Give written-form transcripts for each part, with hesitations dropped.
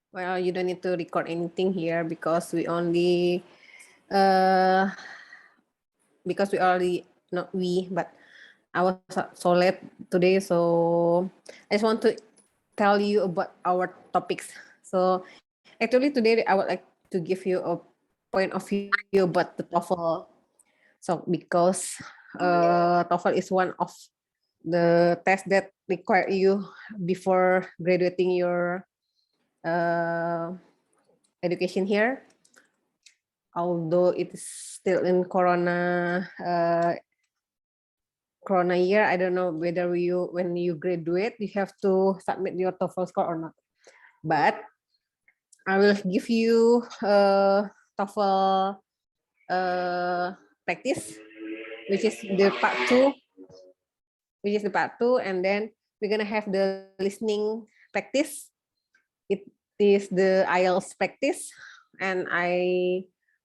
Well, you don't need to record anything here because we only uh because we already not we but I was so late today, so I just want to tell you about our topics. So actually today I would like to give you a point of view about the TOEFL. So because TOEFL is one of the tests that require you before graduating your uh, education here. Although it is still in Corona year, I don't know whether when you graduate you have to submit your TOEFL score or not. But I will give you TOEFL practice, which is the part two, and then we're gonna have the listening practice. It is the IELTS practice, and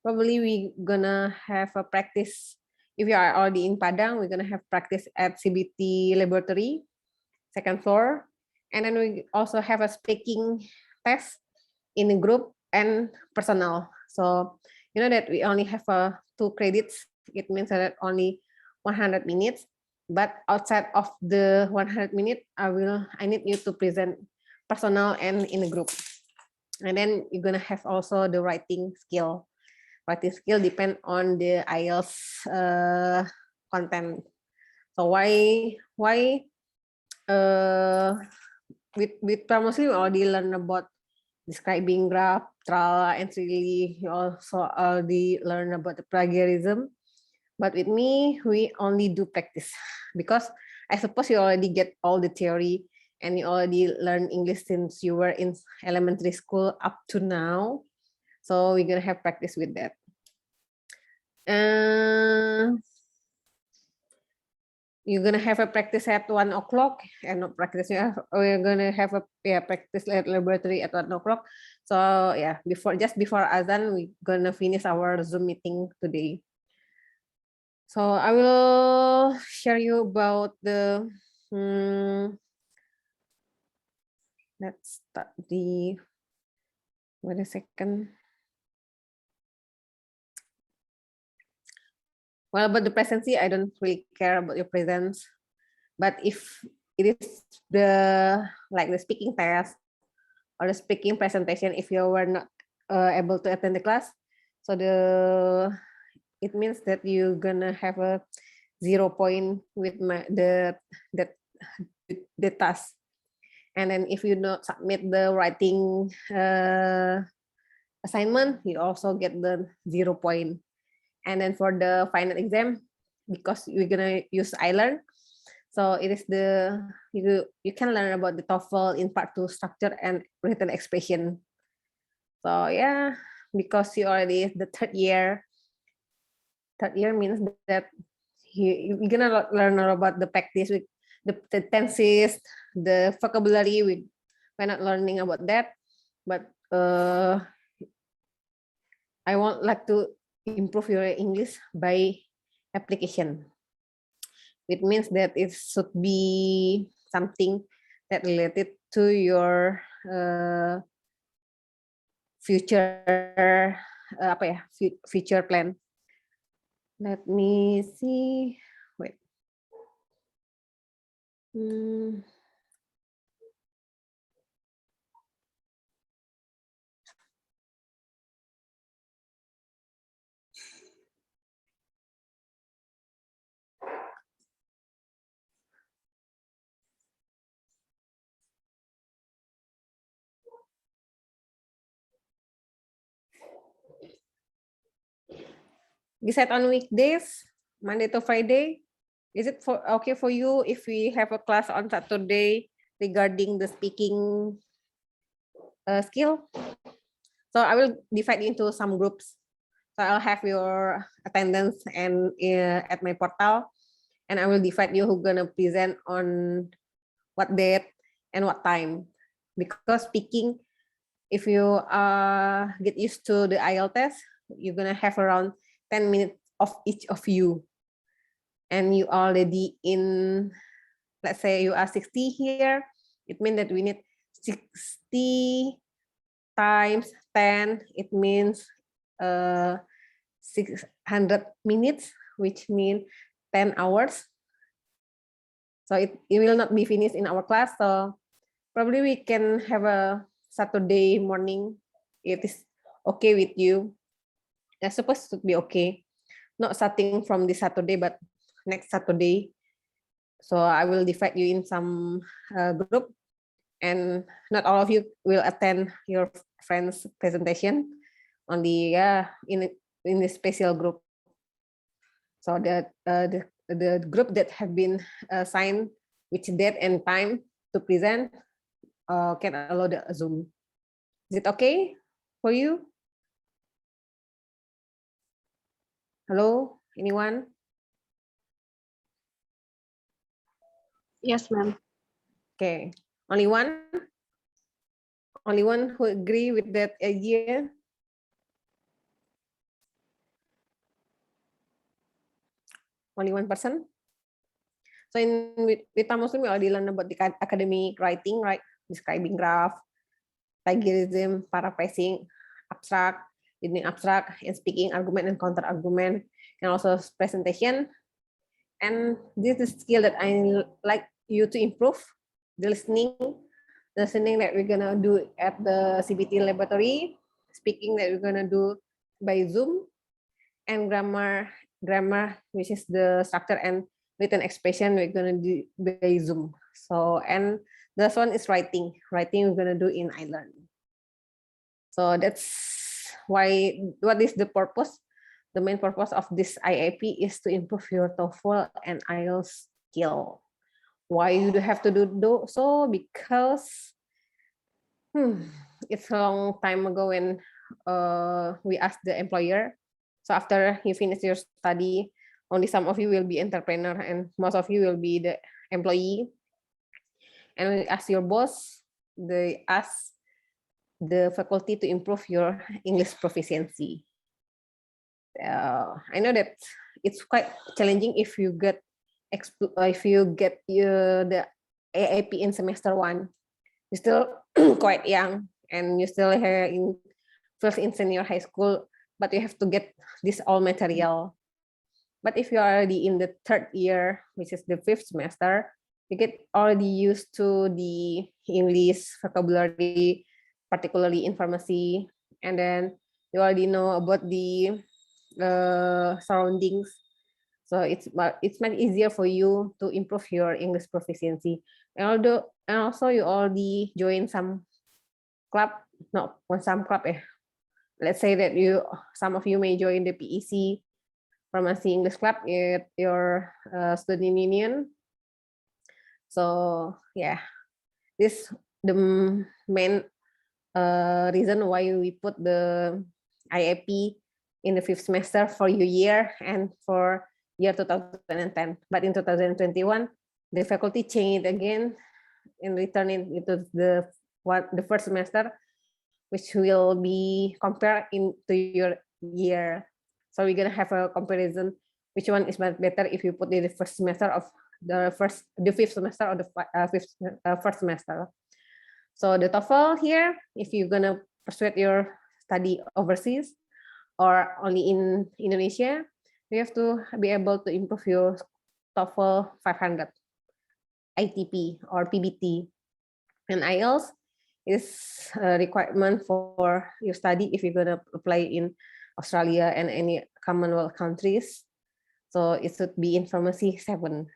probably we gonna have a practice. If you are already in Padang, we're gonna have practice at CBT laboratory, second floor, and then we also have a speaking test in a group and personal. So you know that we only have 2 credits. It means that only 100 minutes. But outside of the 100 minutes, I need you to present personal and in a group. And then you're gonna have also the writing skill. Writing skill depend on the IELTS content. So why with Pramuslim we already learn about describing graph, trala, and really you also already learn about the plagiarism. But with me, we only do practice because I suppose you already get all the theory and you already learn English since you were in elementary school up to now. So we're gonna have practice with that. You're gonna have a practice at 1 o'clock, and no practice. We're gonna have a practice at laboratory at 1 o'clock. So yeah, just before Azan, we're gonna finish our Zoom meeting today. So I will share you about the. Let's start the. Wait a second. Well, about the presency, I don't really care about your presence. But if it is the speaking test or the speaking presentation, if you were not able to attend the class, so it means that you're gonna have a 0 point with the task. And then if you not submit the writing assignment, you also get the 0 point. And then for the final exam, because we're gonna use iLearn, so it is you can learn about the TOEFL in part 2 structure and written expression. So yeah, because you already the third year means that you're gonna learn about the practice with the tenses, the vocabulary. We're not learning about that, but I want like to improve your English by application. It means that it should be something that related to your future future plan. Let me see. Wait. Decide on weekdays, Monday to Friday. Is it okay for you if we have a class on Saturday regarding the speaking skill? So I will divide into some groups. So I'll have your attendance and at my portal, and I will divide you who gonna present on what date and what time. Because speaking, if you get used to the IELTS test, you're gonna have around 10 minutes of each of you. And you already in, let's say you are 60 here, it means that we need 60 times 10, it means 600 minutes, which means 10 hours. So it will not be finished in our class. So probably we can have a Saturday morning. It is okay with you. I suppose it should be okay. Not starting from this Saturday, but next Saturday. So I will divide you in some group, and not all of you will attend your friend's presentation. Only in a special group. So that the group that have been assigned which date and time to present can allow the Zoom. Is it okay for you? Hello, anyone? Yes, ma'am. Okay, only one? Only one who agree with that idea? Only one person? So in Wita Muslim, we already learned about the academic writing, right? Describing graph, plagiarism, paraphrasing, abstract, reading abstract, and speaking argument and counter argument, and also presentation. And this is a skill that I like you to improve. The listening that we're gonna do at the CBT laboratory, speaking that we're gonna do by Zoom, and grammar, which is the structure and written expression we're gonna do by Zoom. So, and this one is writing. Writing we're gonna do in iLearn. So that's why, what is the purpose? The main purpose of this IAP is to improve your TOEFL and IELTS skill. Why you do have to do so? Because it's a long time ago when we asked the employer. So after you finish your study, only some of you will be entrepreneur and most of you will be the employee. And when you ask your boss, they ask the faculty to improve your English proficiency. I know that it's quite challenging if you get the AAP in semester 1. You're still quite young and you still in first in senior high school, but you have to get this all material. But if you are already in the 3rd year, which is the 5th semester, you get already used to the English vocabulary, particularly informacy, and then you already know about the surroundings. So it's much easier for you to improve your English proficiency. And also you already join some club, not some club. Let's say that some of you may join the PEC, Pharmacy English Club, at your student union. So yeah, this the main reason why we put the IAP in the 5th semester for your year and for year 2010. But in 2021, the faculty changed again and return it into the 1st semester, which will be compared into your year. So we're gonna have a comparison which one is better if you put in the 1st semester of the 5th semester or the 1st semester. So the TOEFL here, if you're gonna pursue your study overseas or only in Indonesia, you have to be able to improve your TOEFL 500 ITP or PBT. And IELTS is a requirement for your study if you're gonna apply in Australia and any Commonwealth countries. So it should be in Pharmacy 7.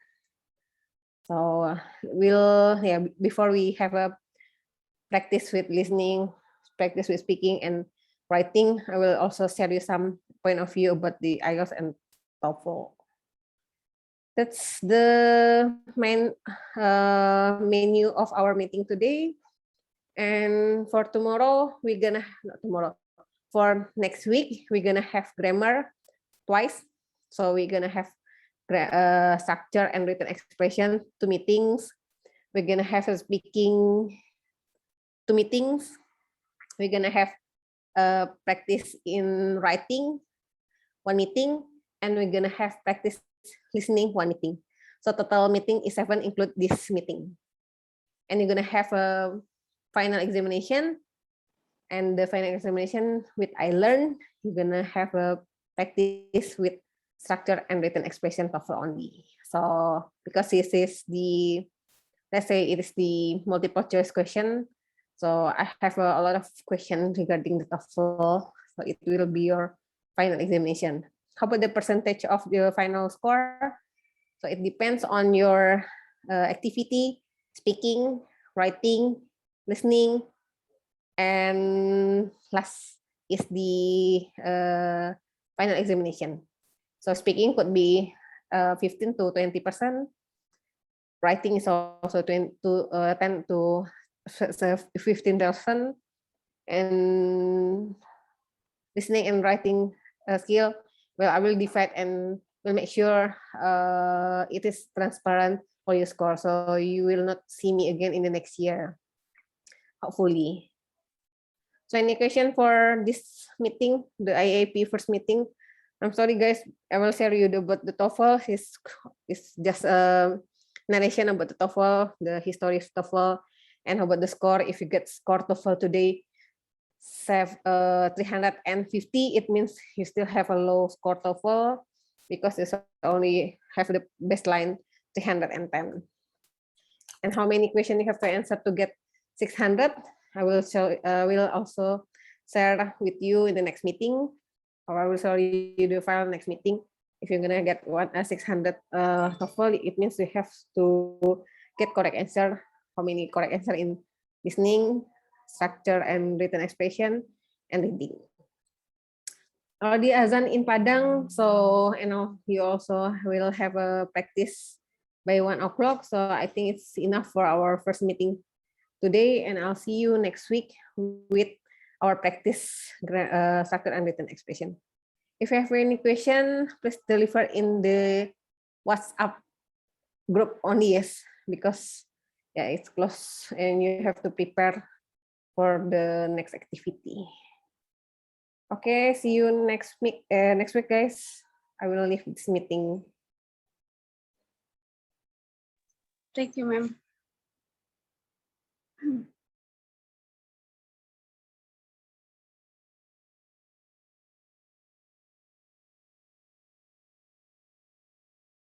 So before we have a practice with listening, practice with speaking and writing, I will also share you some point of view about the IELTS and TOEFL. That's the main menu of our meeting today. And for tomorrow, for next week, we're gonna have grammar twice. So we're gonna have structure and written expression 2 meetings. We're gonna have a speaking 2 meetings. We're gonna have practice in writing 1 meeting, and we're gonna have practice listening 1 meeting. So total meeting is 7, include this meeting. And you're gonna have a final examination And the final examination with I learned, you're gonna have a practice with structure and written expression TOEFL only. So because this is the, let's say it is the multiple choice question, so I have a lot of questions regarding the TOEFL, so it will be your final examination. How about the percentage of the final score? So it depends on your activity, speaking, writing, listening, and last is the final examination. So speaking could be 15 to 20%. Writing is also 10 to 15%, and listening and writing skill, well, I will divide and will make sure it is transparent for your score, so you will not see me again in the next year, hopefully. So any question for this meeting, the IAP first meeting? I'm sorry guys, I will share you about the TOEFL. It's just a narration about the TOEFL, the history of TOEFL, and how about the score. If you get score TOEFL today, 350, it means you still have a low score TOEFL because it's only have the baseline 310. And how many questions you have to answer to get 600? I will show. Will also share with you in the next meeting, or I will show you the file next meeting. If you're gonna get 600 TOEFL, it means you have to get correct answer. How many correct answer in listening, structure and written expression, and reading. Already azan in Padang, so you also will have a practice by 1 o'clock. So I think it's enough for our first meeting today, and I'll see you next week with our practice structure and written expression. If you have any question, please deliver in the WhatsApp group only, yes, because yeah, it's close and you have to prepare for the next activity. Okay, see you next week, guys. I will leave this meeting. Thank you, ma'am.